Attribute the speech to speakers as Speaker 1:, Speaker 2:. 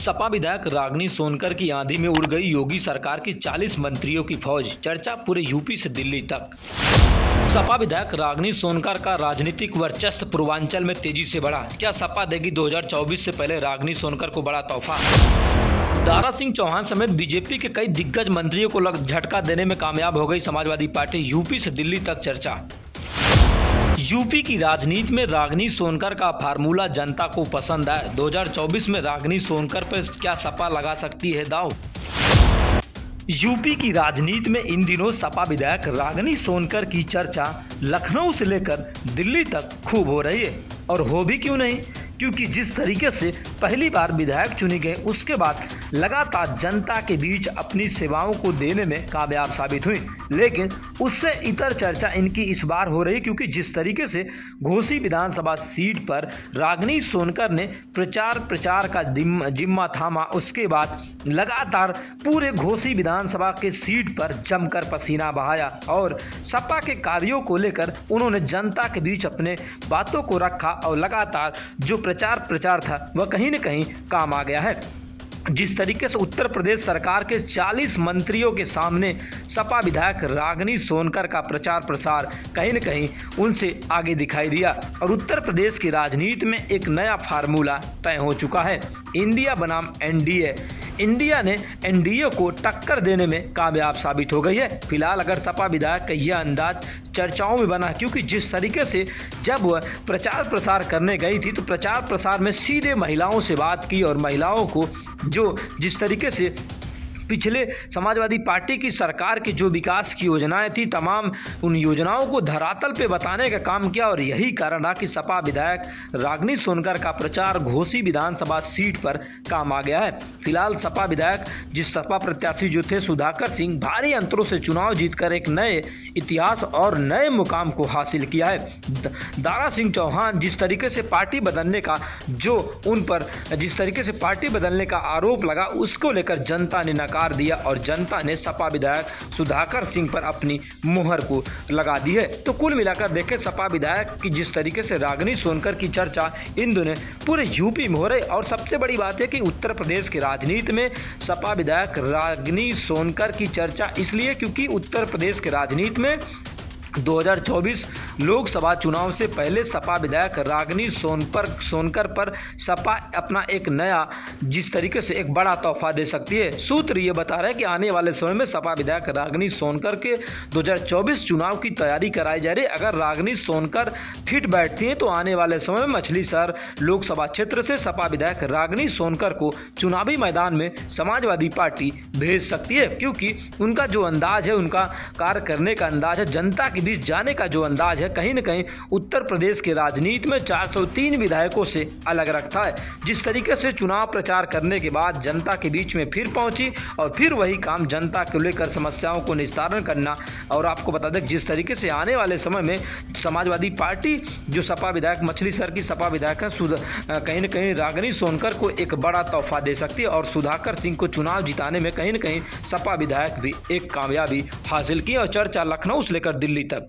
Speaker 1: सपा विधायक रागिनी सोनकर की आंधी में उड़ गई योगी सरकार की 40 मंत्रियों की फौज। चर्चा पूरे यूपी से दिल्ली तक। सपा विधायक रागिनी सोनकर का राजनीतिक वर्चस्व पूर्वांचल में तेजी से बढ़ा। क्या सपा देगी 2024 से पहले रागिनी सोनकर को बड़ा तोहफा? दारा सिंह चौहान समेत बीजेपी के कई दिग्गज मंत्रियों को झटका देने में कामयाब हो गई समाजवादी पार्टी। यूपी से दिल्ली तक चर्चा। यूपी की राजनीति में रागिनी सोनकर का फार्मूला जनता को पसंद है। 2024 में रागिनी सोनकर पर क्या सपा लगा सकती है दांव? यूपी की राजनीति में इन दिनों सपा विधायक रागिनी सोनकर की चर्चा लखनऊ से लेकर दिल्ली तक खूब हो रही है। और हो भी क्यों नहीं, क्योंकि जिस तरीके से पहली बार विधायक चुनी गए उसके बाद लगातार जनता के बीच अपनी सेवाओं को देने में कामयाब साबित हुई। लेकिन उससे इतर चर्चा इनकी इस बार हो रही, क्योंकि जिस तरीके से घोसी विधानसभा सीट पर रागिनी सोनकर ने प्रचार का जिम्मा थामा, उसके बाद लगातार पूरे घोसी विधानसभा के सीट पर जमकर पसीना बहाया और सपा के कार्यों को लेकर उन्होंने जनता के बीच अपने बातों को रखा और लगातार जो प्रचार था वह कहीं न कहीं काम आ गया है। जिस तरीके से उत्तर प्रदेश सरकार के 40 मंत्रियों के सामने सपा विधायक रागिनी सोनकर का प्रचार प्रसार कहीं न कहीं उनसे आगे दिखाई दिया और उत्तर प्रदेश की राजनीति में एक नया फार्मूला तय हो चुका है। इंडिया बनाम एनडीए। इंडिया ने एनडीए को टक्कर देने में कामयाब साबित हो गई है। फिलहाल अगर सपा विधायक का यह अंदाज चर्चाओं में बना, क्योंकि जिस तरीके से जब वह प्रचार प्रसार करने गई थी तो प्रचार प्रसार में सीधे महिलाओं से बात की और महिलाओं को जिस तरीके से पिछले समाजवादी पार्टी की सरकार की जो विकास की योजनाएं थी तमाम उन योजनाओं को धरातल पे बताने का काम किया। और यही कारण रहा कि सपा विधायक रागिनी सोनकर का प्रचार घोसी विधानसभा सीट पर काम आ गया है। फिलहाल सपा विधायक जिस सपा प्रत्याशी जो थे सुधाकर सिंह भारी अंतरों से चुनाव जीतकर एक नए इतिहास और नए मुकाम को हासिल किया है। दारा सिंह चौहान जिस तरीके से पार्टी बदलने का जिस तरीके से पार्टी बदलने का आरोप लगा उसको लेकर जनता ने नकार दिया और जनता ने सपा विधायक सुधाकर सिंह पर अपनी मुहर को लगा दी है। तो कुल मिलाकर देखें सपा विधायक की जिस तरीके से रागिनी सोनकर की चर्चा इन दिनों पूरे यूपी में हो रही। और सबसे बड़ी बात है कि उत्तर प्रदेश की राजनीति में सपा विधायक रागिनी सोनकर की चर्चा इसलिए क्योंकि उत्तर प्रदेश की राजनीति में 2024 लोकसभा चुनाव से पहले सपा विधायक रागिनी सोनकर पर सपा अपना एक नया जिस तरीके से एक बड़ा तोहफा दे सकती है। सूत्र ये बता रहे हैं कि आने वाले समय में सपा विधायक रागिनी सोनकर के 2024 चुनाव की तैयारी कराई जा रही है। अगर रागिनी सोनकर फिट बैठती हैं तो आने वाले समय में मछली शहर लोकसभा क्षेत्र से सपा विधायक रागिनी सोनकर को चुनावी मैदान में समाजवादी पार्टी भेज सकती है, क्योंकि उनका जो अंदाज है, उनका कार्य करने का अंदाज है, जनता के बीच जाने का जो अंदाज है, कहीं न कहीं उत्तर प्रदेश के राजनीति में 403 विधायकों से अलग रखता है। जिस तरीके से चुनाव प्रचार करने के बाद जनता के बीच में फिर पहुंची और फिर वही काम जनता को लेकर समस्याओं को निस्तारण करना। और आपको बता दें जिस तरीके से आने वाले समय में समाजवादी पार्टी जो सपा विधायक मछली शहर की सपा विधायक है कहीं न कहीं रागिनी सोनकर को एक बड़ा तोहफा दे सकती है और सुधाकर सिंह को चुनाव जिताने में कहीं न कहीं सपा विधायक भी एक कामयाबी हासिल की। और चर्चा लखनऊ से लेकर दिल्ली तक।